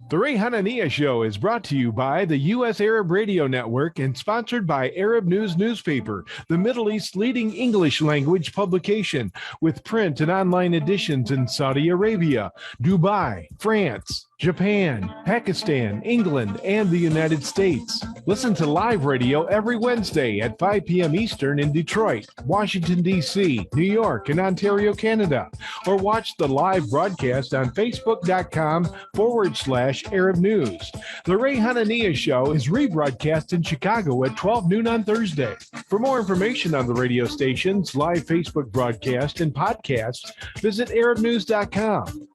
The Ray Hanania Show is brought to you by the U.S. Arab Radio Network and sponsored by Arab News Newspaper, the Middle East's leading English language publication, with print and online editions in Saudi Arabia, Dubai, France, Japan, Pakistan, England, and the United States. Listen to live radio every Wednesday at 5 p.m. Eastern in Detroit, Washington, D.C., New York, and Ontario, Canada. Or watch the live broadcast on Facebook.com/Arab News. The Ray Hanania Show is rebroadcast in Chicago at 12 noon on Thursday. For more information on the radio stations, live Facebook broadcast, and podcasts, visit ArabNews.com.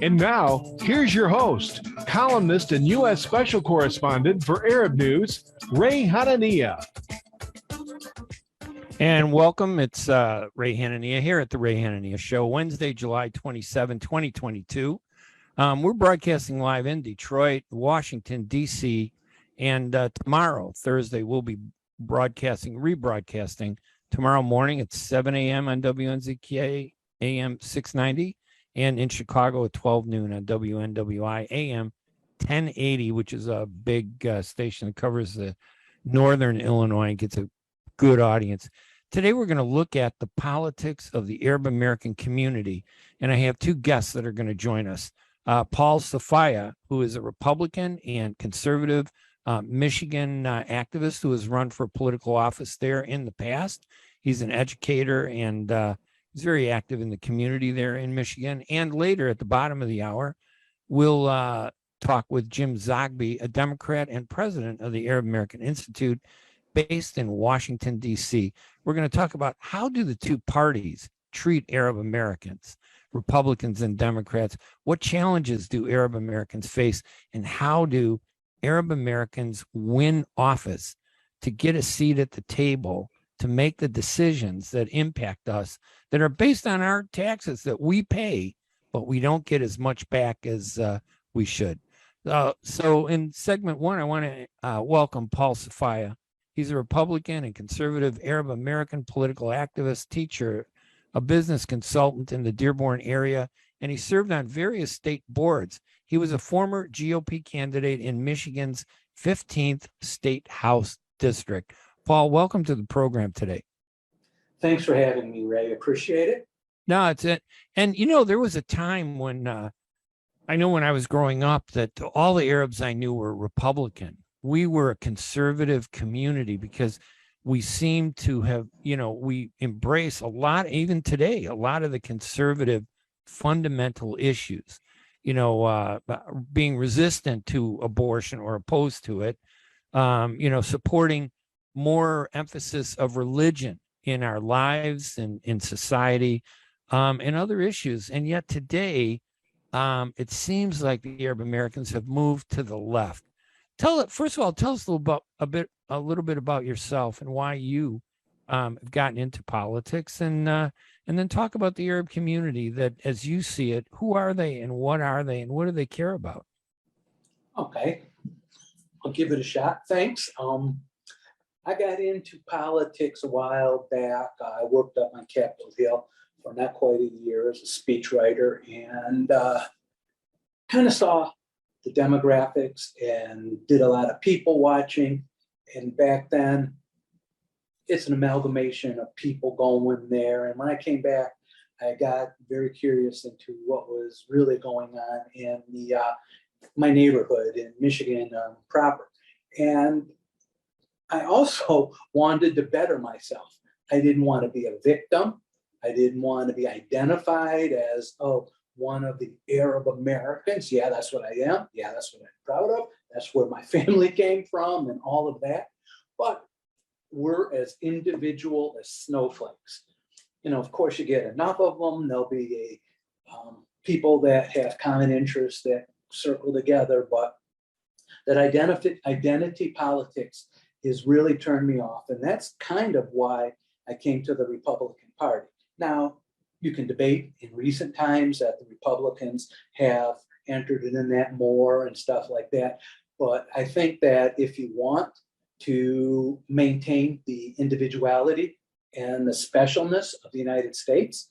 And now, here's your host, columnist and U.S. Special Correspondent for Arab News, Ray Hanania. And welcome. It's Ray Hanania here at the Ray Hanania Show, Wednesday, July 27, 2022. We're broadcasting live in Detroit, Washington, D.C., and tomorrow, Thursday, we'll be rebroadcasting tomorrow morning at 7 a.m. on WNZK AM 690, and in Chicago at 12 noon on WNWI AM 1080, which is a big station that covers the northern Illinois and gets a good audience. Today, we're going to look at the politics of the Arab American community, and I have two guests that are going to join us. Paul Sophiea, who is a Republican and conservative Michigan activist who has run for political office there in the past. He's an educator and he's very active in the community there in Michigan. And later at the bottom of the hour, we'll talk with Jim Zogby, a Democrat and president of the Arab American Institute based in Washington, D.C. We're going to talk about how do the two parties treat Arab Americans, Republicans and Democrats. What challenges do Arab Americans face, and how do Arab Americans win office to get a seat at the table to make the decisions that impact us, that are based on our taxes that we pay, but we don't get as much back as we should. So in segment one, I want to welcome Paul Sophiea. He's a Republican and conservative Arab American political activist, teacher, a business consultant in the Dearborn area, and he served on various state boards. He was a former GOP candidate in Michigan's 15th State House District. Paul, welcome to the program today. Thanks for having me, Ray. Appreciate it. No, it's it. And, you know, there was a time when I know when I was growing up that all the Arabs I knew were Republican. We were a conservative community because we seem to have, you know, we embrace a lot, even today, a lot of the conservative fundamental issues, you know, being resistant to abortion or opposed to it, you know, supporting more emphasis of religion in our lives and in society, and other issues. And yet today, it seems like the Arab Americans have moved to the left. First of all, tell us a little bit about yourself and why you have gotten into politics, and then talk about the Arab community that, as you see it, who are they and what do they care about? Okay, I'll give it a shot. Thanks. I got into politics a while back. I worked up on Capitol Hill for not quite a year as a speechwriter, and kind of saw the demographics and did a lot of people watching. And back then, it's an amalgamation of people going there. And when I came back, I got very curious into what was really going on in my neighborhood in Michigan proper. And I also wanted to better myself. I didn't want to be a victim. I didn't want to be identified as, one of the Arab Americans. Yeah, that's what I am. Yeah, that's what I'm proud of. That's where my family came from and all of that. But we're as individual as snowflakes. You know, of course, you get enough of them, there'll be people that have common interests that circle together, but that identity politics has really turned me off. And that's kind of why I came to the Republican Party. Now, you can debate in recent times that the Republicans have entered in that more and stuff like that. But I think that if you want to maintain the individuality and the specialness of the United States,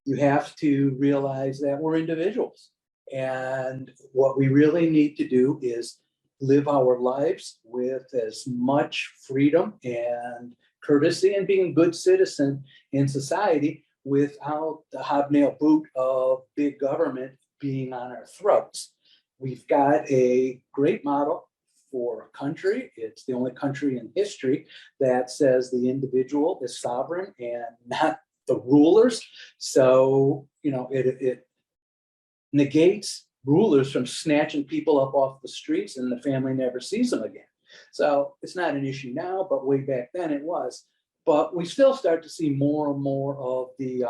you have to realize that we're individuals. And what we really need to do is live our lives with as much freedom and courtesy and being a good citizen in society without the hobnail boot of big government being on our throats. We've got a great model for a country. It's the only country in history that says the individual is sovereign and not the rulers. So, it negates rulers from snatching people up off the streets and the family never sees them again. So it's not an issue now, but way back then it was. But we still start to see more and more of the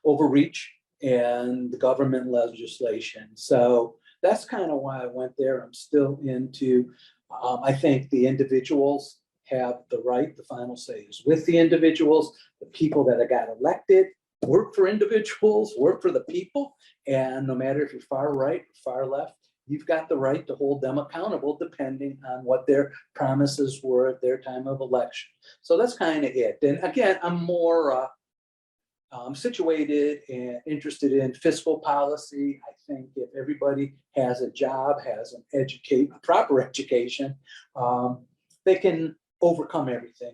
overreach and the government legislation. So that's kind of why I went there. I'm still into, I think the individuals have the right, the final say is with the individuals. The people that got elected work for individuals, work for the people. And no matter if you're far right or far left, you've got the right to hold them accountable depending on what their promises were at their time of election. So that's kind of it. And again, I'm more situated and interested in fiscal policy. I think if everybody has a job, has a proper education, they can overcome everything.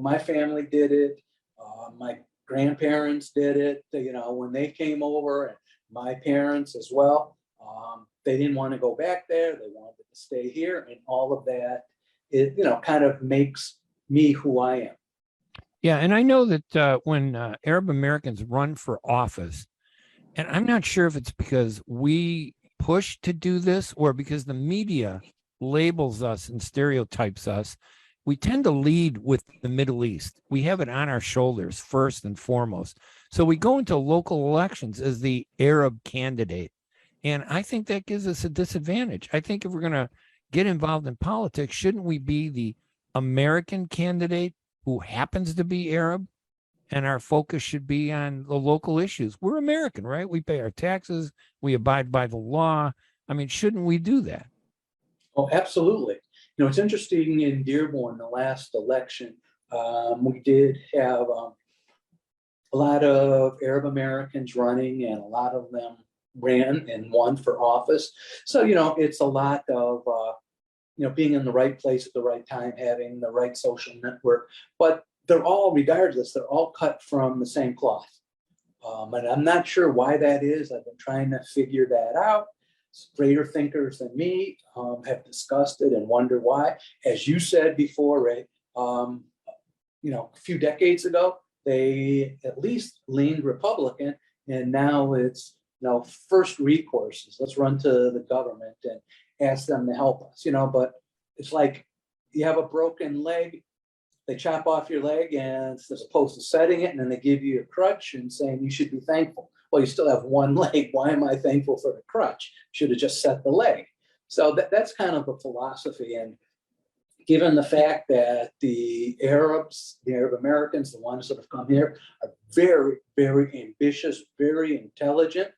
My family did it. My grandparents did it, when they came over, and my parents as well. They didn't want to go back there. They wanted to stay here, and all of that, it kind of makes me who I am. Yeah, and I know that when Arab Americans run for office, and I'm not sure if it's because we push to do this or because the media labels us and stereotypes us, we tend to lead with the Middle East. We have it on our shoulders first and foremost. So we go into local elections as the Arab candidate. And I think that gives us a disadvantage. I think if we're going to get involved in politics, shouldn't we be the American candidate who happens to be Arab? And our focus should be on the local issues. We're American, right? We pay our taxes. We abide by the law. I mean, shouldn't we do that? Oh, absolutely. It's interesting in Dearborn, the last election, we did have a lot of Arab Americans running, and a lot of them ran and won for office. So, it's a lot of, being in the right place at the right time, having the right social network. But they're all, regardless, they're all cut from the same cloth. And I'm not sure why that is. I've been trying to figure that out. Greater thinkers than me have discussed it and wonder why. As you said before, Ray, a few decades ago, they at least leaned Republican, and now it's first recourse is let's run to the government and ask them to help us. But it's like you have a broken leg, they chop off your leg, and as opposed to setting it, and then they give you a crutch and saying you should be thankful. Well, you still have one leg. Why am I thankful for the crutch? Should have just set the leg. So that's kind of the philosophy. And given the fact that the Arabs, the Arab Americans, the ones that have come here, are very, very ambitious, very intelligent.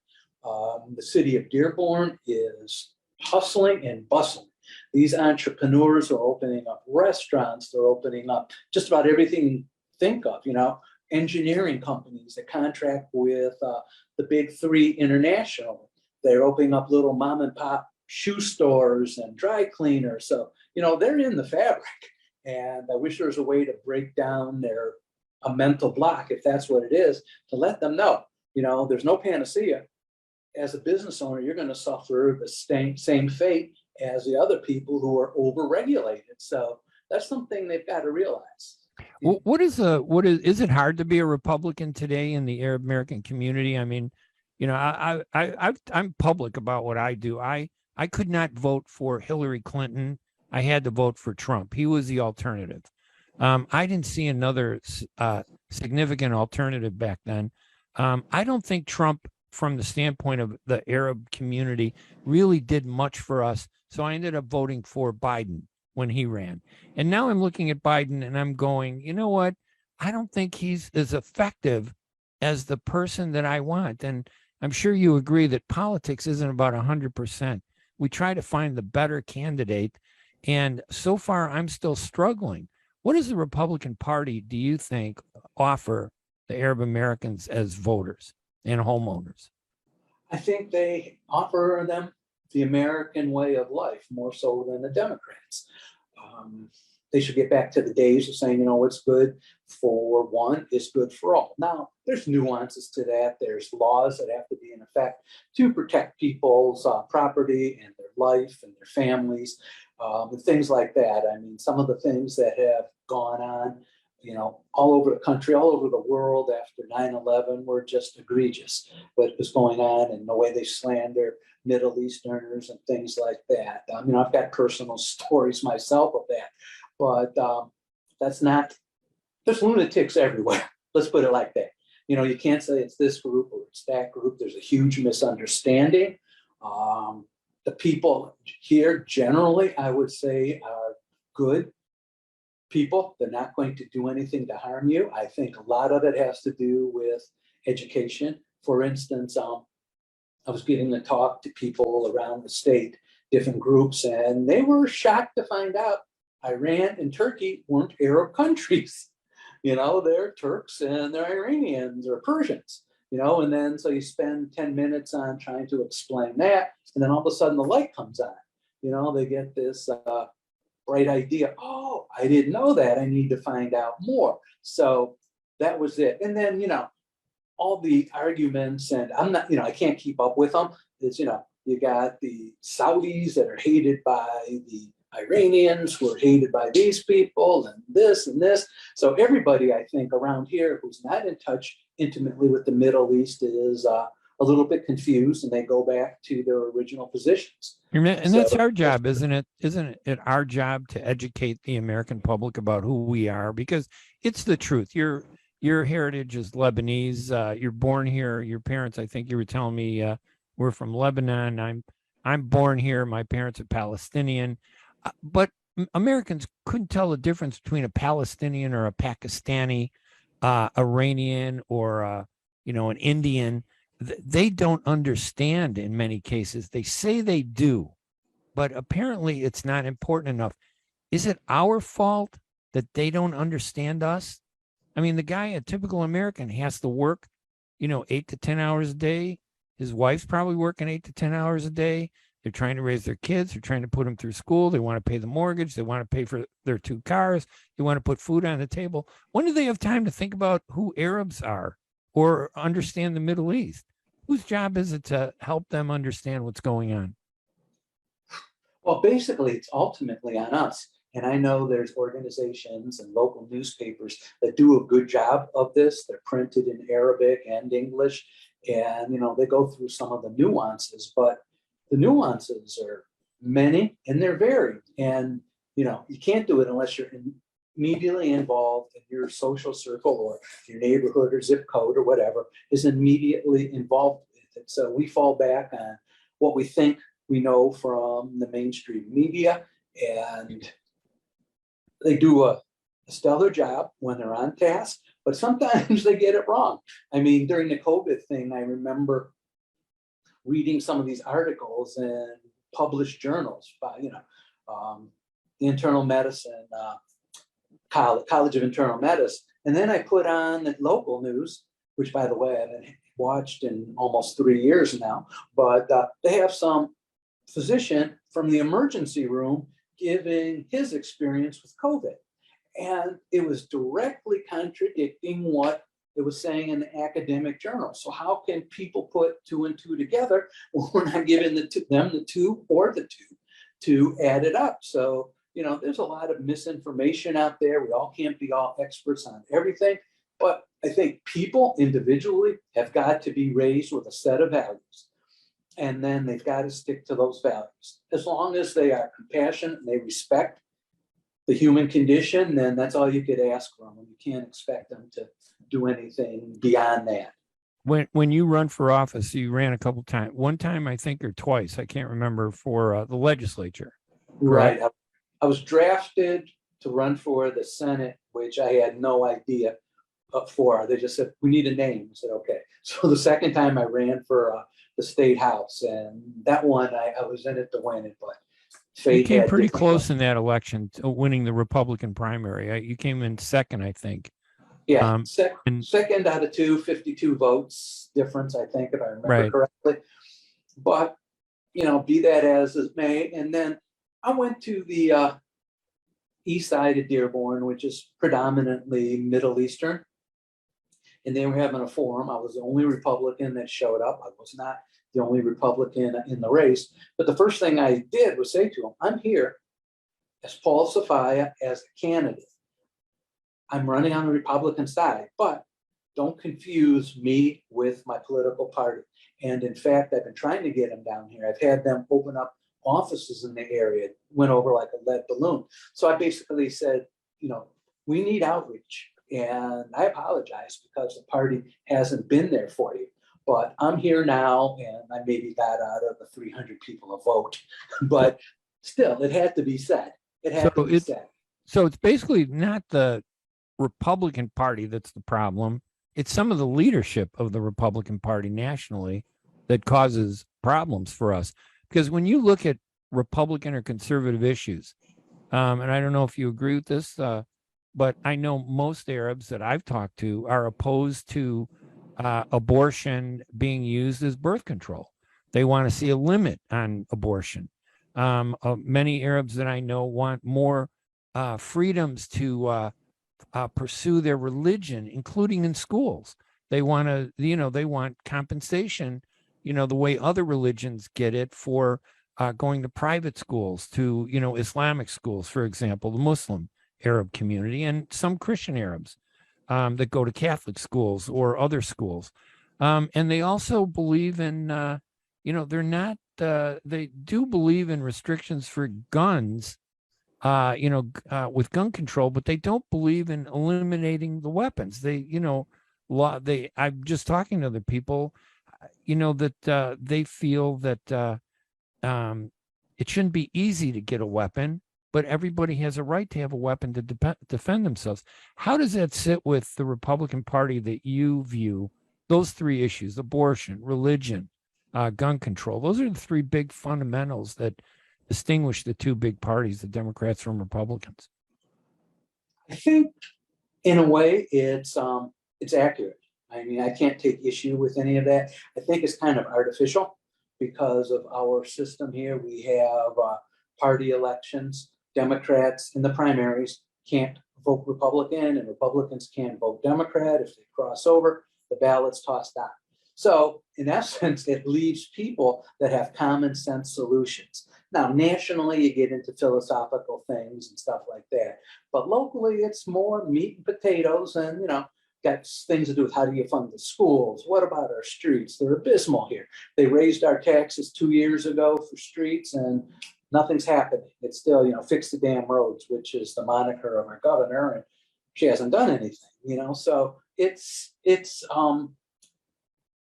The city of Dearborn is hustling and bustling. These entrepreneurs are opening up restaurants. They're opening up just about everything you think of, engineering companies that contract with the big three international. They're opening up little mom and pop shoe stores and dry cleaners. So, they're in the fabric. And I wish there was a way to break down a mental block, if that's what it is, to let them know, there's no panacea. As a business owner, you're going to suffer the same fate as the other people who are overregulated. So that's something they've got to realize. Is it hard to be a Republican today in the Arab American community? I mean, I'm public about what I do. I could not vote for Hillary Clinton. I had to vote for Trump. He was the alternative. I didn't see another significant alternative back then. I don't think Trump, from the standpoint of the Arab community, really did much for us. So I ended up voting for Biden when he ran. And now I'm looking at Biden and I'm going, you know what? I don't think he's as effective as the person that I want. And I'm sure you agree that politics isn't about 100%. We try to find the better candidate. And so far, I'm still struggling. What does the Republican Party, do you think, offer the Arab Americans as voters and homeowners? I think they offer them the American way of life more so than the Democrats. They should get back to the days of saying, what's good for one is good for all. Now, there's nuances to that. There's laws that have to be in effect to protect people's property and their life and their families, and things like that. I mean, some of the things that have gone on, all over the country, all over the world after 9/11 were just egregious. What was going on and the way they slander Middle Easterners and things like that. I've got personal stories myself of that, but there's lunatics everywhere. Let's put it like that. You can't say it's this group or it's that group. There's a huge misunderstanding. The people here generally, I would say, are good people. They're not going to do anything to harm you. I think a lot of it has to do with education. For instance, I was getting to talk to people around the state, different groups, and they were shocked to find out Iran and Turkey weren't Arab countries. They're Turks and they're Iranians or Persians, and then so you spend 10 minutes on trying to explain that, and then all of a sudden the light comes on. They get this bright idea. Oh, I didn't know that. I need to find out more. So that was it. And then, all the arguments, and I'm not, I can't keep up with them. It's, you got the Saudis that are hated by the Iranians who are hated by these people and this and this. So everybody, I think, around here who's not in touch intimately with the Middle East is a little bit confused, and they go back to their original positions. And that's our job, isn't it? Isn't it our job to educate the American public about who we are? Because it's the truth. Your heritage is Lebanese. You're born here. Your parents, I think you were telling me, we're from Lebanon. I'm born here. My parents are Palestinian. But Americans couldn't tell the difference between a Palestinian or a Pakistani, Iranian, or an Indian. They don't understand in many cases. They say they do, but apparently it's not important enough. Is it our fault that they don't understand us? I mean, a typical American has to work, 8 to 10 hours a day. His wife's probably working 8 to 10 hours a day. They're trying to raise their kids. They're trying to put them through school. They want to pay the mortgage. They want to pay for their 2 cars. They want to put food on the table. When do they have time to think about who Arabs are or understand the Middle East? Whose job is it to help them understand what's going on? Well, basically, it's ultimately on us. And I know there's organizations and local newspapers that do a good job of this. They're printed in Arabic and English, and they go through some of the nuances, but the nuances are many and they're varied. And you can't do it unless you're immediately involved in your social circle or your neighborhood or zip code or whatever is immediately involved with it. So we fall back on what we think we know from the mainstream media, and they do a stellar job when they're on task, but sometimes they get it wrong. I mean, during the COVID thing, I remember reading some of these articles in published journals by, the internal medicine, College of Internal Medicine. And then I put on the local news, which, by the way, I haven't watched in almost 3 years now, but they have some physician from the emergency room giving his experience with COVID. And it was directly contradicting what it was saying in the academic journal. So how can people put 2 and 2 together when we're not giving them the 2 or the 2 to add it up? So, there's a lot of misinformation out there. We all can't be all experts on everything, but I think people individually have got to be raised with a set of values. And then they've got to stick to those values. As long as they are compassionate and they respect the human condition, then that's all you could ask from them. You can't expect them to do anything beyond that. When you run for office, you ran a couple times. One time, I think, or twice, I can't remember, for the legislature. Right. I was drafted to run for the Senate, which I had no idea for. They just said, we need a name. I said, okay. So the second time I ran for the state house, and that one I was in it to win it, but you came pretty close in that election to winning the Republican primary. You came in second, I think. Yeah, second out of 52 votes difference, I think, if I remember correctly. But, be that as it may. And then I went to the east side of Dearborn, which is predominantly Middle Eastern. And they were having a forum. I was the only Republican that showed up. I was not the only Republican in the race. But the first thing I did was say to them, I'm here as Paul Sophiea as a candidate. I'm running on the Republican side, but don't confuse me with my political party. And in fact, I've been trying to get them down here. I've had them open up offices in the area, went over like a lead balloon. So I basically said, we need outreach. And I apologize because the party hasn't been there for you. But I'm here now, and I maybe got out of the 300 people a vote. But still, it had to be said. It had to be said. So it's basically not the Republican Party that's the problem. It's some of the leadership of the Republican Party nationally that causes problems for us. Because when you look at Republican or conservative issues, and I don't know if you agree with this, but I know most Arabs that I've talked to are opposed to abortion being used as birth control. They want to see a limit on abortion. Many Arabs that I know want more freedoms to pursue their religion, including in schools. They want to, they want compensation, the way other religions get it for going to private schools, to, Islamic schools, for example, the Muslim Arab community, and some Christian Arabs that go to Catholic schools or other schools. And they also believe in, they do believe in restrictions for guns, with gun control, but they don't believe in eliminating the weapons. I'm just talking to other people, that they feel that it shouldn't be easy to get a weapon, but everybody has a right to have a weapon to defend themselves. How does that sit with the Republican Party that you view those three issues: abortion, religion, gun control? Those are the three big fundamentals that distinguish the two big parties, the Democrats from Republicans. I think, in a way, it's accurate. I mean, I can't take issue with any of that. I think it's kind of artificial because of our system here. We have party elections. Democrats in the primaries can't vote Republican, and Republicans can't vote Democrat. If they cross over, the ballot's tossed out. So, in essence, it leaves people that have common sense solutions. Now, nationally, you get into philosophical things and stuff like that. But locally, it's more meat and potatoes and, got things to do with how do you fund the schools? What about our streets? They're abysmal here. They raised our taxes 2 years ago for streets and nothing's happening. It's still, fix the damn roads, which is the moniker of our governor. And she hasn't done anything, So it's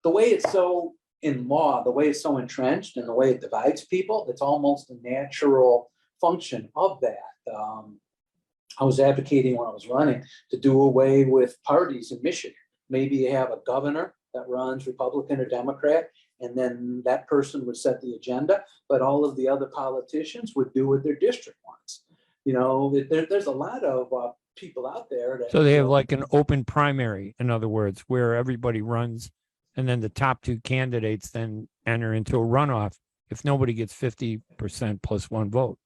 the way it's so in law, the way it's so entrenched and the way it divides people, it's almost a natural function of that. I was advocating when I was running to do away with parties in Michigan. Maybe you have a governor that runs Republican or Democrat, and then that person would set the agenda, but all of the other politicians would do what their district wants. There's a lot of people out there that. So they have like an open primary, in other words, where everybody runs, and then the top two candidates then enter into a runoff if nobody gets 50% plus one vote.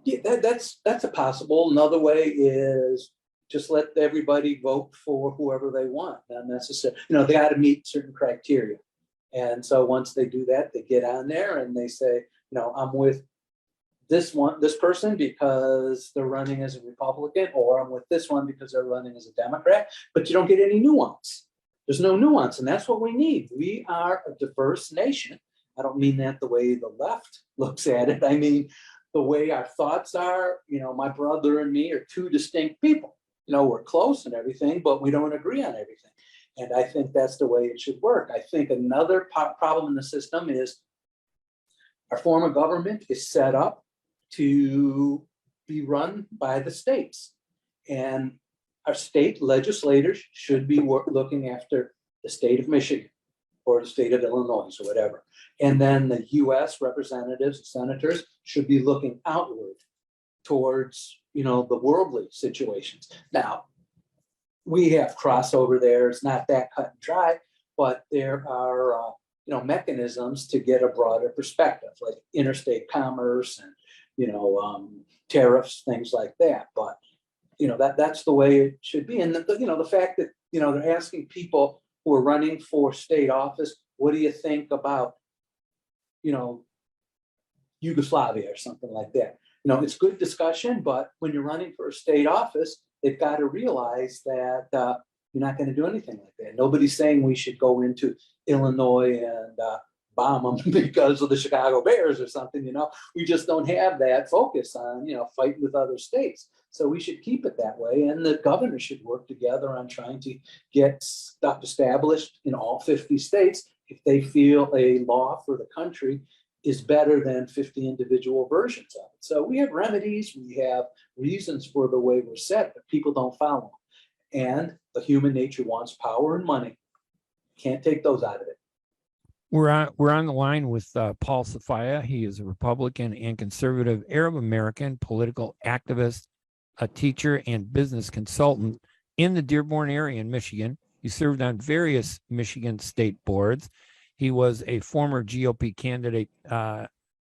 Yeah, that's a possible. Another way is just let everybody vote for whoever they want. Not necessarily, they got to meet certain criteria. And so once they do that, they get on there and they say, I'm with this person because they're running as a Republican, or I'm with this one because they're running as a Democrat, but you don't get any nuance. There's no nuance, and that's what we need. We are a diverse nation. I don't mean that the way the left looks at it. I mean, the way our thoughts are, my brother and me are two distinct people. We're close and everything, but we don't agree on everything. And I think that's the way it should work. I think another problem in the system is our form of government is set up to be run by the states. And our state legislators should be looking after the state of Michigan or the state of Illinois or whatever. And then the US representatives, senators should be looking outward towards, the worldly situations. Now, we have crossover there. It's not that cut and dry, but there are, mechanisms to get a broader perspective, like interstate commerce and, tariffs, things like that. But, that's the way it should be. And the fact that, they're asking people who are running for state office, what do you think about, Yugoslavia or something like that? It's good discussion, but when you're running for a state office, they've got to realize that you're not going to do anything like that. Nobody's saying we should go into Illinois and bomb them because of the Chicago Bears or something. We just don't have that focus on, fighting with other states. So we should keep it that way. And the governor should work together on trying to get stuff established in all 50 states if they feel a law for the country is better than 50 individual versions of it. So we have remedies, we have reasons for the way we're set, but people don't follow them. And the human nature wants power and money. Can't take those out of it. We're on the line with Paul Sophiea. He is a Republican and conservative Arab American political activist, a teacher and business consultant in the Dearborn area in Michigan. He served on various Michigan state boards. He was a former GOP candidate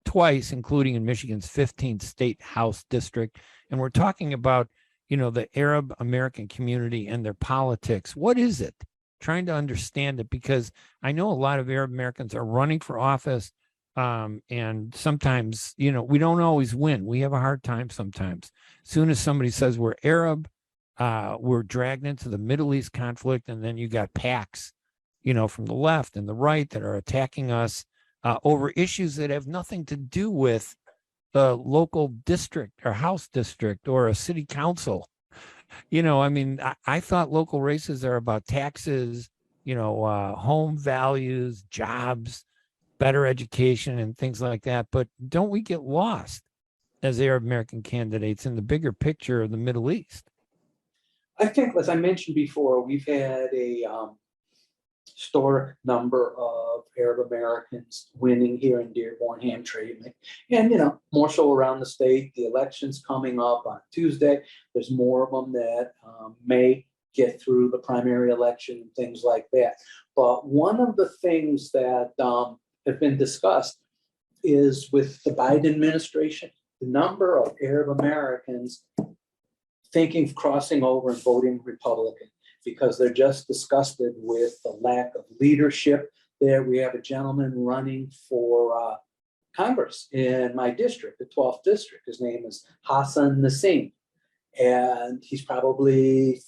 twice, including in Michigan's 15th state House district. And we're talking about, the Arab American community and their politics. What is it? Trying to understand it, because I know a lot of Arab Americans are running for office. And sometimes, we don't always win. We have a hard time sometimes. As soon as somebody says we're Arab, we're dragged into the Middle East conflict. And then you got PACs, from the left and the right that are attacking us over issues that have nothing to do with the local district or House district or a city council. I thought local races are about taxes, home values, jobs, better education and things like that. But don't we get lost as Arab American candidates in the bigger picture of the Middle East? I think, as I mentioned before, we've had a historic number of Arab Americans winning here in Dearborn, Hamtramck, and more so around the state. The election's coming up on Tuesday. There's more of them that may get through the primary election and things like that. But one of the things that have been discussed is with the Biden administration, the number of Arab Americans thinking of crossing over and voting Republican, because they're just disgusted with the lack of leadership there. We have a gentleman running for Congress in my district, the 12th district. His name is Hassan Nassim, and he's probably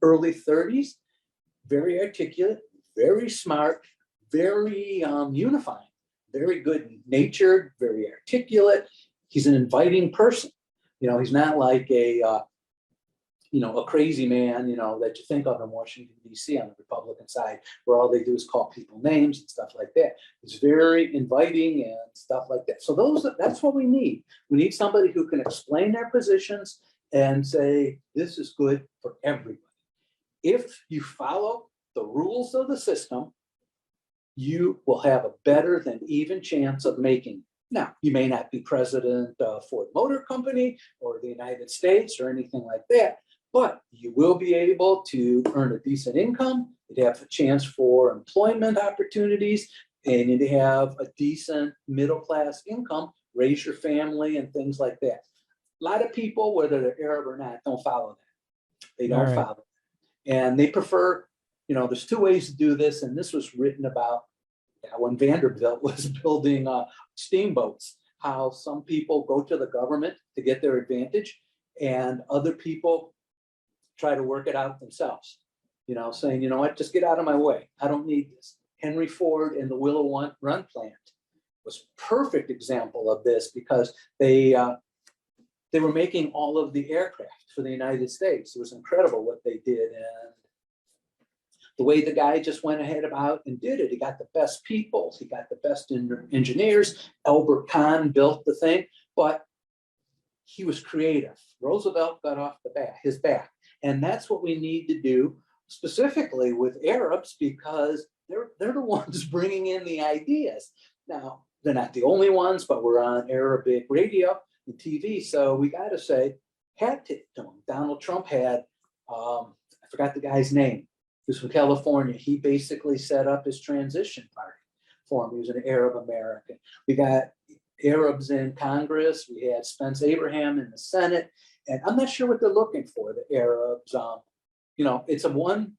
early 30s, very articulate, very smart, very unifying, very good natured, very articulate. He's an inviting person. He's not like a crazy man, that you think of in Washington, D.C. on the Republican side, where all they do is call people names and stuff like that. It's very inviting and stuff like that. So that's what we need. We need somebody who can explain their positions and say, this is good for everybody. If you follow the rules of the system, you will have a better than even chance of making it. Now, you may not be president of Ford Motor Company or the United States or anything like that, but you will be able to earn a decent income. You'd have a chance for employment opportunities, and you'd have a decent middle-class income, raise your family and things like that. A lot of people, whether they're Arab or not, don't follow that. They don't follow it. And they prefer, there's two ways to do this, and this was written about when Vanderbilt was building steamboats, how some people go to the government to get their advantage, and other people try to work it out themselves, saying, what, just get out of my way. I don't need this. Henry Ford and the Willow Run plant was a perfect example of this, because they were making all of the aircraft for the United States. It was incredible what they did. And the way the guy just went ahead about and did it, he got the best people, he got the best engineers. Albert Kahn built the thing, but he was creative. Roosevelt got off his back. And that's what we need to do specifically with Arabs, because they're the ones bringing in the ideas. Now, they're not the only ones, but we're on Arabic radio and TV. So we got to say, hat tip to them. Donald Trump had, I forgot the guy's name. He was from California. He basically set up his transition party form. He was an Arab American. We got Arabs in Congress. We had Spence Abraham in the Senate. And I'm not sure what they're looking for, the Arabs. It's a one.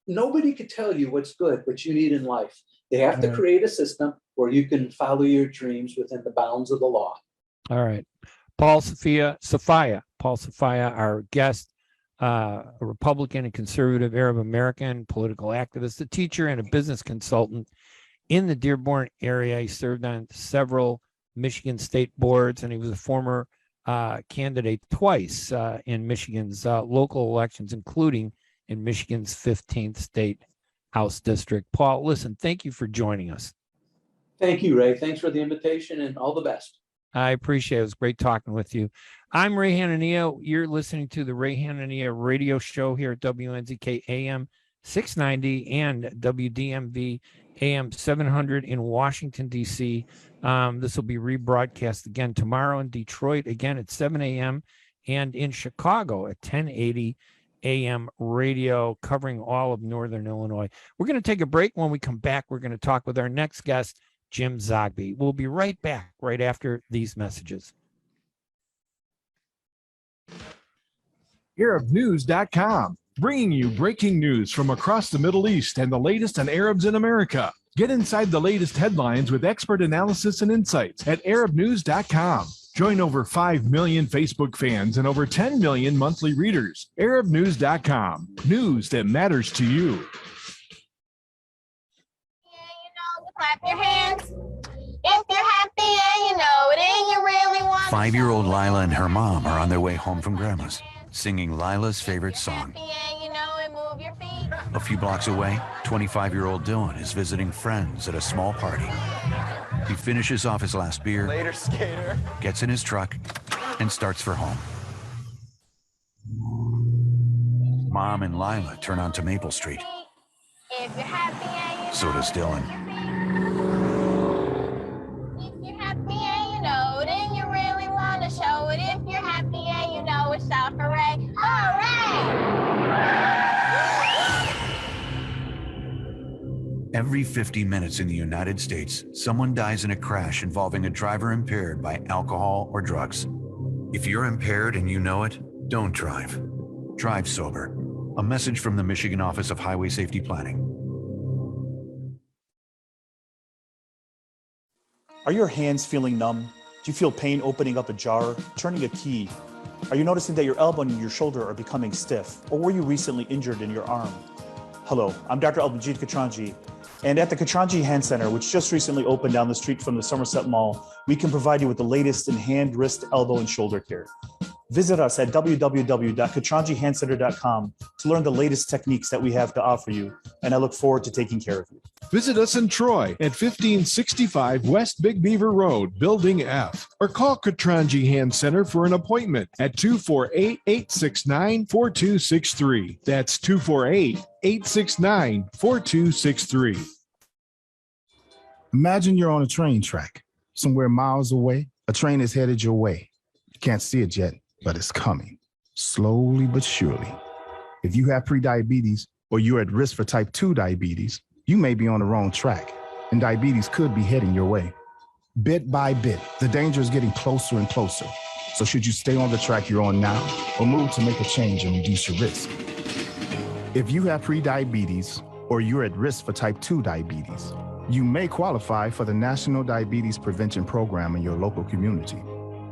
Nobody could tell you what's good, what you need in life. They have to create a system where you can follow your dreams within the bounds of the law. All right. Paul Sophiea, our guest, a Republican and conservative Arab American political activist, a teacher, and a business consultant in the Dearborn area. He served on several Michigan state boards, and he was a former candidate twice in Michigan's local elections, including in Michigan's 15th state House district. Paul, listen, thank you for joining us. Thank you, Ray. Thanks for the invitation and all the best. I appreciate it. It was great talking with you. I'm Ray Hanania. You're listening to the Ray Hanania radio show here at WNZK AM 690 and WDMV AM 700 in Washington, D.C. This will be rebroadcast again tomorrow in Detroit, again at 7 a.m. and in Chicago at 1080 AM radio, covering all of Northern Illinois. We're going to take a break. When we come back, we're going to talk with our next guest, Jim Zogby. We'll be right back right after these messages. ArabNews.com, bringing you breaking news from across the Middle East and the latest on Arabs in America. Get inside the latest headlines with expert analysis and insights at ArabNews.com. Join over 5 million Facebook fans and over 10 million monthly readers. ArabNews.com, news that matters to you. Clap your hands if you're happy and you know it and you really want. 5-year-old Lila and her mom are on their way home from Grandma's, singing Lila's favorite song. A few blocks away, 25-year-old Dylan is visiting friends at a small party. He finishes off his last beer, later, skater, gets in his truck, and starts for home. Mom and Lila turn onto Maple Street. If you're happy and you So does Dylan. If you're happy and you know it and you really want to show it. If you're happy and you know it, shout hooray, hooray! Every 50 minutes in the United States, someone dies in a crash involving a driver impaired by alcohol or drugs. If you're impaired and you know it, don't drive. Drive sober. A message from the Michigan Office of Highway Safety Planning. Are your hands feeling numb? Do you feel pain opening up a jar, turning a key? Are you noticing that your elbow and your shoulder are becoming stiff? Or were you recently injured in your arm? Hello, I'm Dr. Albajit Katranji, and at the Katranji Hand Center, which just recently opened down the street from the Somerset Mall, we can provide you with the latest in hand, wrist, elbow, and shoulder care. Visit us at www.katranjihandcenter.com to learn the latest techniques that we have to offer you, and I look forward to taking care of you. Visit us in Troy at 1565 West Big Beaver Road, Building F, or call Katranji Hand Center for an appointment at 248-869-4263. That's 248-869-4263. Imagine you're on a train track, somewhere miles away. A train is headed your way. You can't see it yet, but it's coming, slowly but surely. If you have prediabetes or you're at risk for type 2 diabetes, you may be on the wrong track, and diabetes could be heading your way. Bit by bit, the danger is getting closer and closer. So should you stay on the track you're on now or move to make a change and reduce your risk? If you have prediabetes or you're at risk for type 2 diabetes, you may qualify for the National Diabetes Prevention Program in your local community.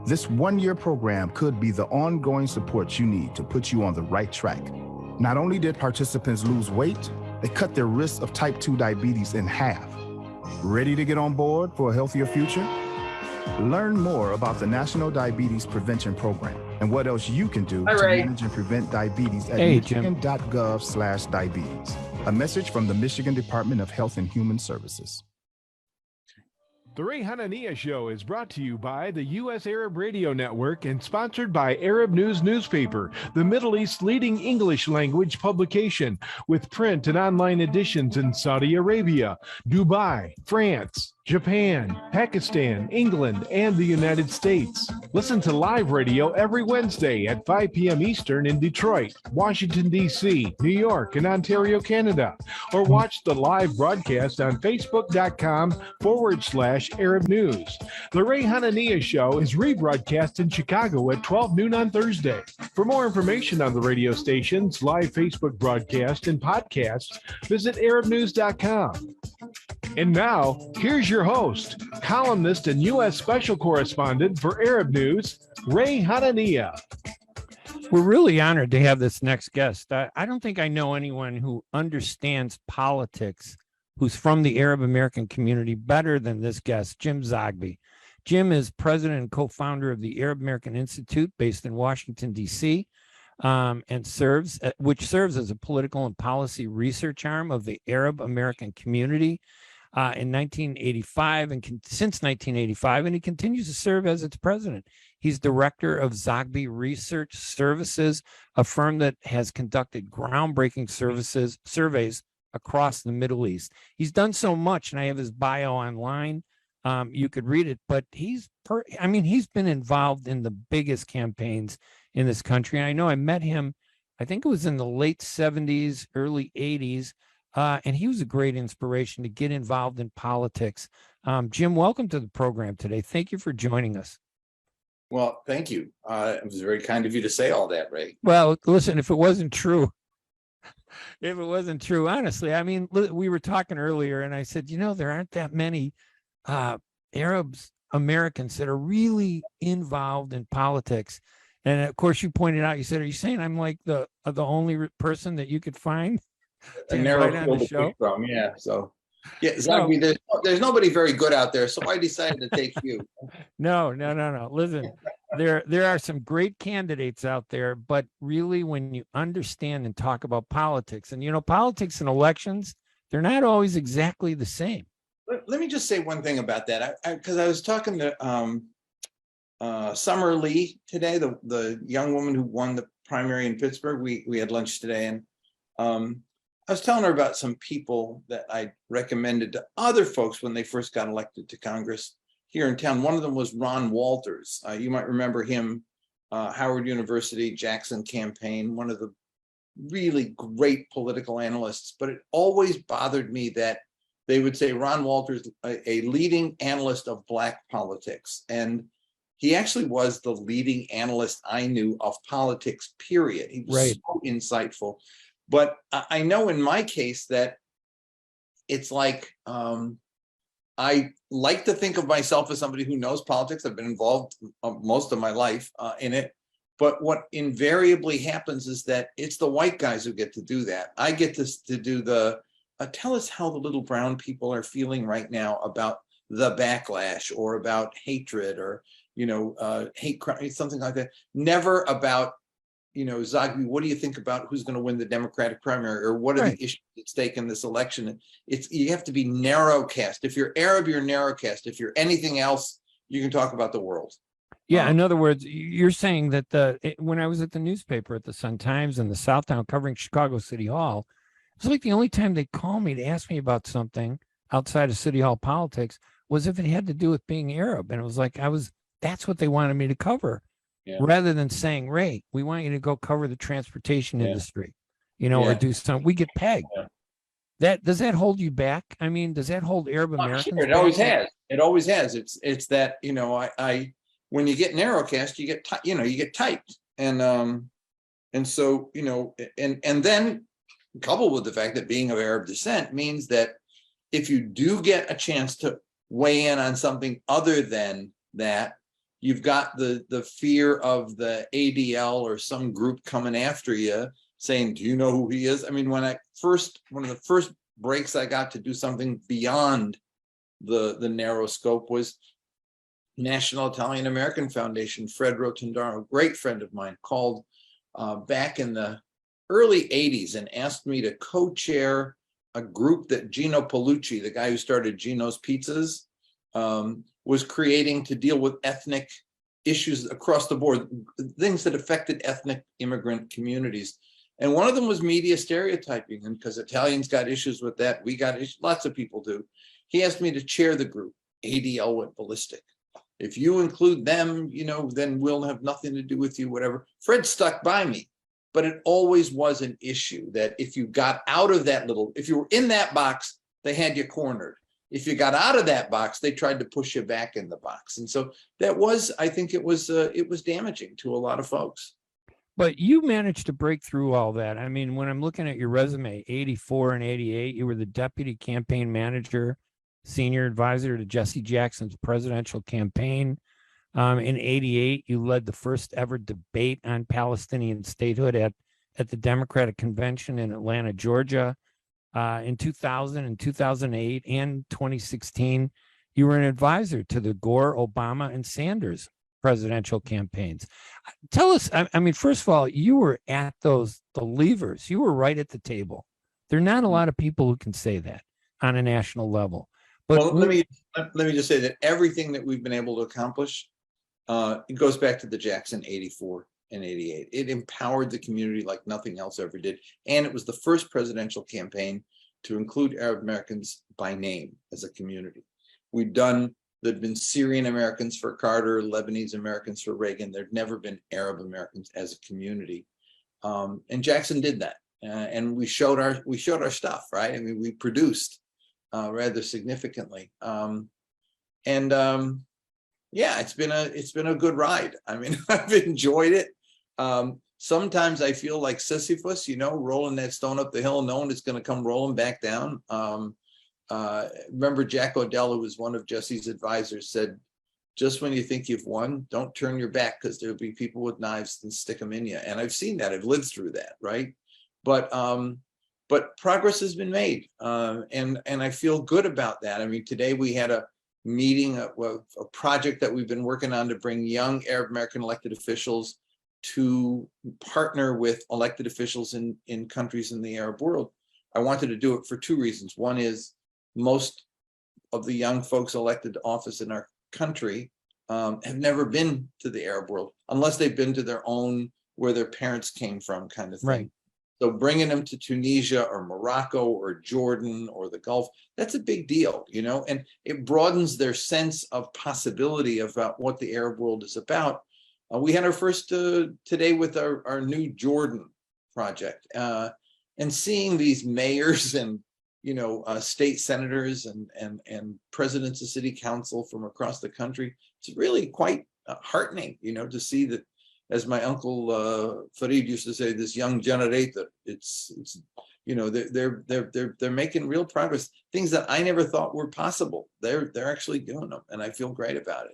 This one-year program could be the ongoing support you need to put you on the right track. Not only did participants lose weight, they cut their risk of type 2 diabetes in half. Ready to get on board for a healthier future? Learn more about the National Diabetes Prevention Program and what else you can do to manage and prevent diabetes at michigan.gov/diabetes. A message from the Michigan Department of Health and Human Services. The Ray Hanania Show is brought to you by the U.S. Arab Radio Network and sponsored by Arab News Newspaper, the Middle East's leading English language publication, with print and online editions in Saudi Arabia, Dubai, France, Japan, Pakistan, England, and the United States. Listen to live radio every Wednesday at 5 p.m. Eastern in Detroit, Washington, D.C., New York, and Ontario, Canada. Or watch the live broadcast on Facebook.com/Arab News. The Ray Hanania Show is rebroadcast in Chicago at 12 noon on Thursday. For more information on the radio stations, live Facebook broadcast, and podcasts, visit ArabNews.com. And now, here's your host, columnist and U.S. Special Correspondent for Arab News, Ray Hanania. We're really honored to have this next guest. I don't think I know anyone who understands politics who's from the Arab American community better than this guest, Jim Zogby. Jim is president and co-founder of the Arab American Institute based in Washington, D.C., and serves as a political and policy research arm of the Arab American community in 1985 and since 1985, and he continues to serve as its president. He's director of Zogby Research Services, a firm that has conducted groundbreaking surveys across the Middle East. He's done so much, and I have his bio online. You could read it, but he's been involved in the biggest campaigns in this country. And I know I met him, I think it was in the late 70s, early 80s, and he was a great inspiration to get involved in politics. Jim, welcome to the program today. Thank you for joining us. Well, thank you. It was very kind of you to say all that, Ray. Well, listen, if it wasn't true, honestly, I mean, we were talking earlier and I said, there aren't that many Arabs, Americans that are really involved in politics. And of course, you pointed out, you said, are you saying I'm like the only person that you could find to invite on the show? From, yeah. So, yeah, Zogby, there's nobody very good out there, so I decided to take you. No. Listen, there are some great candidates out there, but really, when you understand and talk about politics, and politics and elections, they're not always exactly the same. Let me just say one thing about that, because I was talking to Summer Lee today, the young woman who won the primary in Pittsburgh. We had lunch today, and I was telling her about some people that I recommended to other folks when they first got elected to Congress here in town. One of them was Ron Walters. You might remember him, Howard University, Jackson campaign, one of the really great political analysts. But it always bothered me that they would say Ron Walters, a leading analyst of Black politics. And he actually was the leading analyst I knew of politics, period. He was so insightful. But I know in my case that it's like, I like to think of myself as somebody who knows politics. I've been involved most of my life in it. But what invariably happens is that it's the white guys who get to do that. I get to do the, tell us how the little brown people are feeling right now about the backlash or about hatred or, hate crime, something like that. Never about, Zogby, what do you think about who's going to win the Democratic primary or what are the issues at stake in this election? You have to be narrowcast. If you're Arab, you're narrowcast. If you're anything else, you can talk about the world. Yeah. In other words, you're saying that when I was at the newspaper at the Sun-Times in the Southtown covering Chicago City Hall, it was like the only time they'd call me to ask me about something outside of City Hall politics was if it had to do with being Arab. And it was like, that's what they wanted me to cover. Yeah. Rather than saying, Ray, we want you to go cover the transportation industry, or do something, we get pegged. Yeah. Does that hold you back? I mean, does that hold Arab Americans? Sure, it always has. It always has. It's that, I when you get narrowcast, you get you get typed. And so, and then coupled with the fact that being of Arab descent means that if you do get a chance to weigh in on something other than that, you've got the fear of the ADL or some group coming after you saying, do you know who he is? I mean, one of the first breaks I got to do something beyond the narrow scope was National Italian American Foundation. Fred Rotondaro, a great friend of mine, called back in the early 80s and asked me to co-chair a group that Gino Paolucci, the guy who started Gino's Pizzas, was creating to deal with ethnic issues across the board, things that affected ethnic immigrant communities. And one of them was media stereotyping. And because Italians got issues with that, we got issues, lots of people do. He asked me to chair the group. ADL went ballistic. If you include them, then we'll have nothing to do with you, whatever. Fred stuck by me, but it always was an issue that if you got out of that if you were in that box, they had you cornered. If you got out of that box, they tried to push you back in the box. And so I think it was damaging to a lot of folks. But you managed to break through all that. I mean, when I'm looking at your resume, 84 and 88, you were the deputy campaign manager, senior advisor to Jesse Jackson's presidential campaign. In 88, you led the first ever debate on Palestinian statehood at the Democratic Convention in Atlanta, Georgia. In 2000 and 2008 and 2016, you were an advisor to the Gore, Obama, and Sanders presidential campaigns. Tell us, I mean, first of all, you were at the levers. You were right at the table. There are not a lot of people who can say that on a national level. But well, let me just say that everything that we've been able to accomplish, it goes back to the Jackson 84 and 88. It empowered the community like nothing else ever did. And it was the first presidential campaign to include Arab Americans by name as a community. There'd been Syrian Americans for Carter, Lebanese Americans for Reagan. There'd never been Arab Americans as a community. And Jackson did that. And we showed our stuff, right? I mean, we produced rather significantly. Yeah, it's been a good ride. I mean, I've enjoyed it. Sometimes I feel like Sisyphus, rolling that stone up the hill, knowing it's going to come rolling back down. Remember Jack Odell, who was one of Jesse's advisors, said, just when you think you've won, don't turn your back, because there'll be people with knives and stick them in you. And I've seen that. I've lived through that, right? But progress has been made, and I feel good about that. I mean, today we had a meeting, a project that we've been working on to bring young Arab American elected officials to partner with elected officials in countries in the Arab world. I wanted to do it for two reasons. One is most of the young folks elected to office in our country have never been to the Arab world, unless they've been to their own, where their parents came from, kind of thing. Right. So bringing them to Tunisia or Morocco or Jordan or the Gulf, that's a big deal, and it broadens their sense of possibility about what the Arab world is about. We had our first today with our new Jordan project, and seeing these mayors and state senators and presidents of city council from across the country. It's really quite heartening, to see that, as my uncle Farid used to say, this young generation, it's they're making real progress. Things that I never thought were possible, they're actually doing them, and I feel great about it.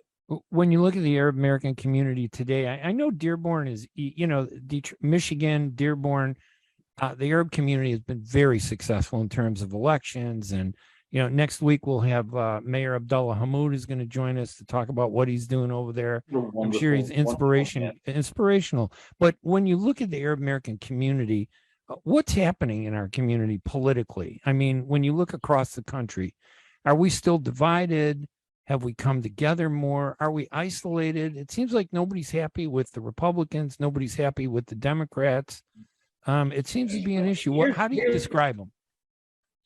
When you look at the Arab American community today, I know Dearborn is, Michigan, Dearborn, the Arab community has been very successful in terms of elections. And, next week we'll have Mayor Abdullah Hammoud is going to join us to talk about what he's doing over there. I'm sure he's inspirational. But when you look at the Arab American community, what's happening in our community politically? I mean, when you look across the country, are we still divided? Have we come together more? Are we isolated? It seems like nobody's happy with the Republicans. Nobody's happy with the Democrats. It seems to be an issue. How do you describe them?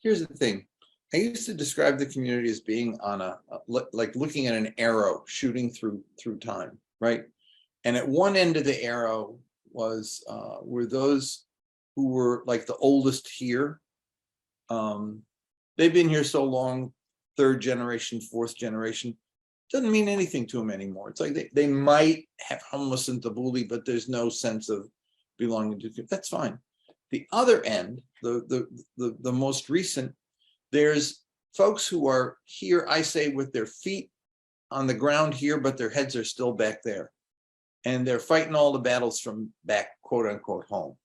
Here's the thing. I used to describe the community as being on like looking at an arrow shooting through time, right? And at one end of the arrow were those who were like the oldest here. They've been here so long, third generation, fourth generation, doesn't mean anything to them anymore. It's like they might have hummus and tabbouleh, but there's no sense of belonging to. That's fine. The other end, the most recent, there's folks who are here, I say, with their feet on the ground here, but their heads are still back there, and they're fighting all the battles from back, quote unquote, home.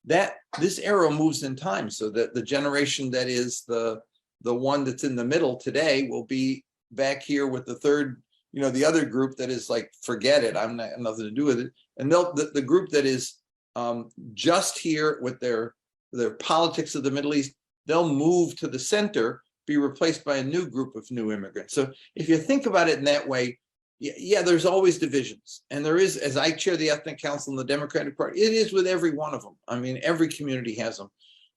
That this arrow moves in time, so that the generation that is the one that's in the middle today will be back here with the third, the other group that is like, forget it, I'm not nothing to do with it. And the group that is just here with their politics of the Middle East, they'll move to the center, be replaced by a new group of new immigrants. So if you think about it in that way, yeah, there's always divisions. And there is, as I chair the Ethnic Council in the Democratic Party, it is with every one of them. I mean, every community has them.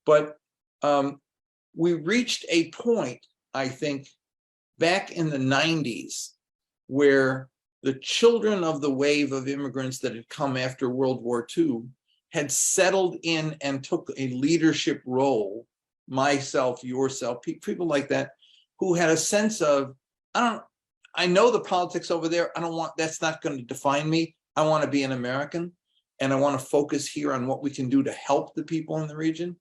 But we reached a point, I think, back in the 90s, where the children of the wave of immigrants that had come after World War II had settled in and took a leadership role, myself, yourself, people like that, who had a sense of, I know the politics over there. That's not going to define me. I want to be an American, and I want to focus here on what we can do to help the people in the region.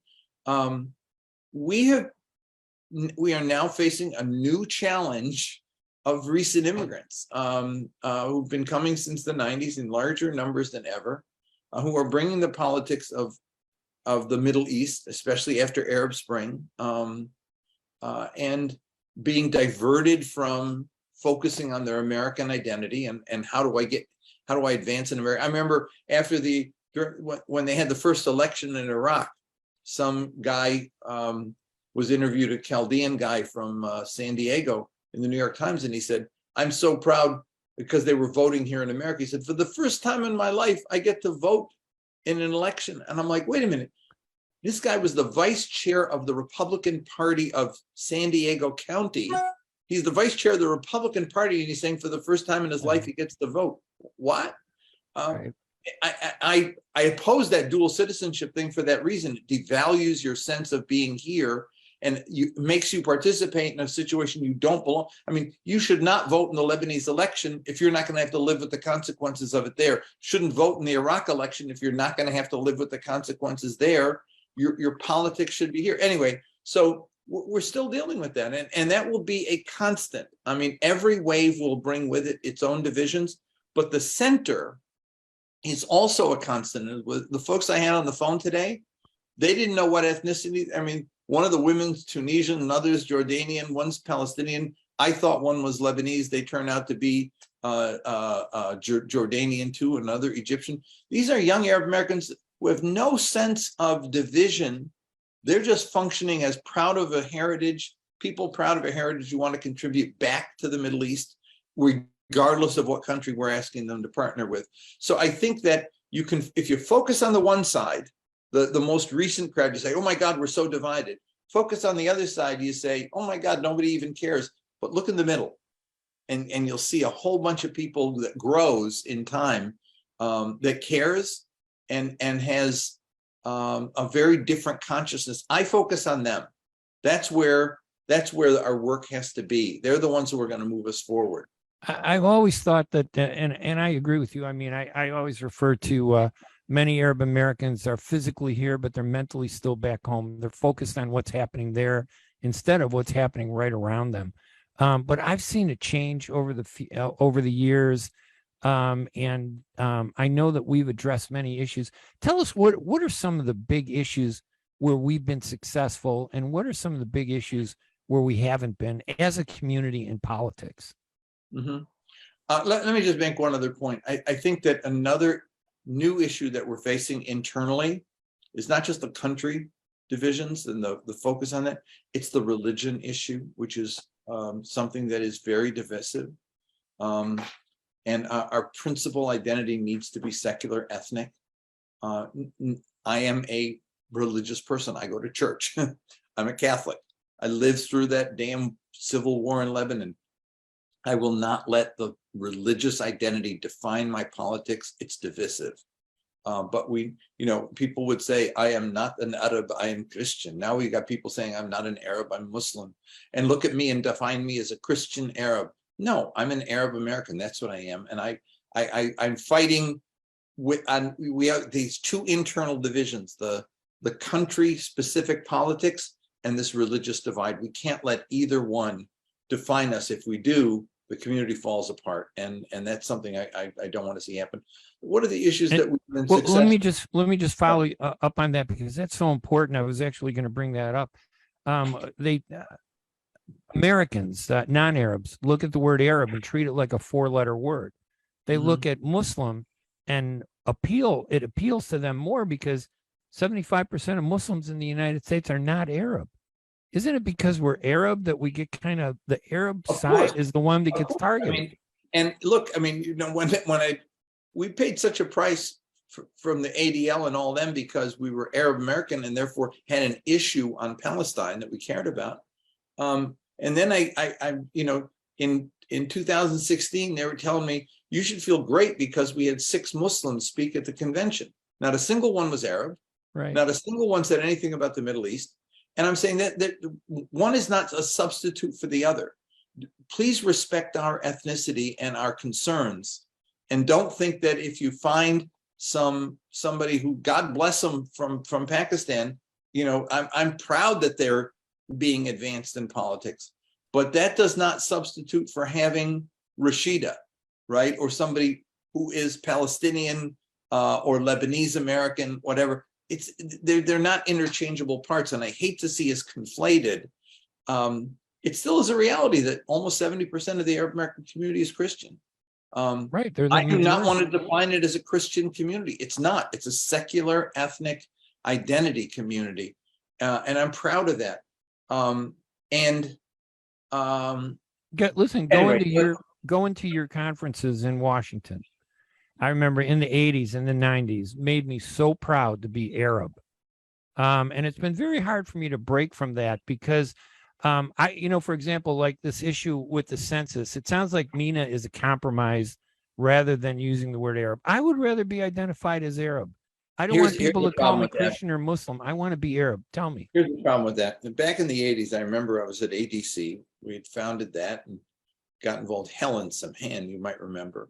We are now facing a new challenge of recent immigrants who've been coming since the 90s in larger numbers than ever, who are bringing the politics of the Middle East, especially after Arab Spring, and being diverted from focusing on their American identity and how do I advance in America? I remember after when they had the first election in Iraq, some guy was interviewed, a Chaldean guy from San Diego in the New York Times, and he said, "I'm so proud because they were voting here in America." He said, "For the first time in my life, I get to vote in an election." And I'm like, wait a minute. This guy was the vice chair of the Republican Party of San Diego County. He's the vice chair of the Republican Party, and he's saying for the first time in his life he gets to vote. What? Right. I oppose that dual citizenship thing for that reason. It devalues your sense of being here and makes you participate in a situation you don't belong. I mean, you should not vote in the Lebanese election if you're not going to have to live with the consequences of it there. Shouldn't vote in the Iraq election if you're not going to have to live with the consequences there. Your politics should be here. Anyway, so we're still dealing with that. And that will be a constant. I mean, every wave will bring with it its own divisions, but the center is also a constant. With the folks I had on the phone today, they didn't know what ethnicity. I mean, one of the women's Tunisian, another's Jordanian, one's Palestinian. I thought one was Lebanese. They turned out to be Jordanian too, another Egyptian. These are young Arab Americans who have no sense of division. They're just functioning as proud of a heritage, people proud of a heritage who want to contribute back to the Middle East, regardless of what country we're asking them to partner with. So I think that you can, if you focus on the one side, the most recent crowd, you say, oh my God, we're so divided. Focus on the other side, you say, oh my God, nobody even cares. But look in the middle, and you'll see a whole bunch of people that grows in time, that cares and has a very different consciousness. I focus on them. That's where our work has to be. They're the ones who are going to move us forward. I've always thought that, and I agree with you. I mean, I always refer to many Arab Americans are physically here, but they're mentally still back home. They're focused on what's happening there instead of what's happening right around them. But I've seen it change over the years. And I know that we've addressed many issues. Tell us what are some of the big issues where we've been successful, and what are some of the big issues where we haven't been as a community in politics? Mm-hmm. Let me just make one other point. I think that another new issue that we're facing internally is not just the country divisions and the focus on that, it's the religion issue, which is something that is very divisive. And our principal identity needs to be secular, ethnic. I am a religious person. I go to church. I'm a Catholic. I lived through that damn civil war in Lebanon. I will not let the religious identity define my politics. It's divisive. But people would say, I am not an Arab, I am Christian. Now we got people saying, I'm not an Arab, I'm Muslim. And look at me and define me as a Christian Arab. No, I'm an Arab American. That's what I am. And I'm fighting we have these two internal divisions, the country specific politics and this religious divide. We can't let either one define us. If we do, the community falls apart, and that's something I don't want to see happen. What are the issues that we've been successful? Let me just follow up on that, because that's so important. I was actually going to bring that up. Americans, non-Arabs, look at the word Arab and treat it like a four-letter word. They look at Muslim and it appeals to them more because 75% of Muslims in the United States are not Arab. Isn't it because we're Arab that we get kind of the Arab side is the one that gets targeted? We paid such a price from the ADL and all them because we were Arab American and therefore had an issue on Palestine that we cared about. And then I in 2016, they were telling me you should feel great because we had 6 Muslims speak at the convention. Not a single one was Arab. Right. Not a single one said anything about the Middle East. And I'm saying that one is not a substitute for the other. Please respect our ethnicity and our concerns. And don't think that if you find somebody who, God bless them, from Pakistan, I'm proud that they're being advanced in politics. But that does not substitute for having Rashida, right? Or somebody who is Palestinian or Lebanese American, whatever. They're not interchangeable parts, and I hate to see us conflated. It still is a reality that almost 70% of the Arab American community is Christian. Right. I do not want to define it as a Christian community. It's not. It's a secular ethnic identity community, and I'm proud of that. Listen, going to your conferences in Washington. I remember in the 80s and the 90s made me so proud to be Arab. And it's been very hard for me to break from that because for example, like this issue with the census, it sounds like MENA is a compromise rather than using the word Arab. I would rather be identified as Arab. I don't want people to call me Christian or Muslim. I want to be Arab. Tell me. Here's the problem with that. Back in the 80s, I remember I was at ADC. We had founded that and got involved. Helen Samhan, you might remember,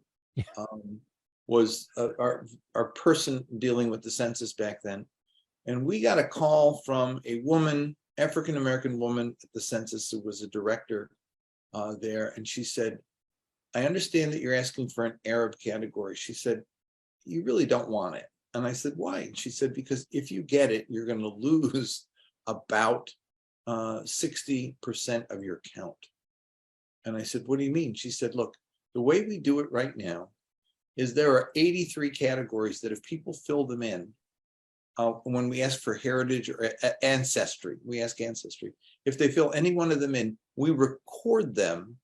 was our person dealing with the census back then. And we got a call from a woman, African-American woman at the census, who was a director there. And she said, I understand that you're asking for an Arab category. She said, you really don't want it. And I said, why? And she said, because if you get it, you're going to lose about 60% of your count. And I said, what do you mean? She said, look, the way we do it right now is there are 83 categories that if people fill them in, when we ask for heritage or ancestry, we ask ancestry. If they fill any one of them in, we record them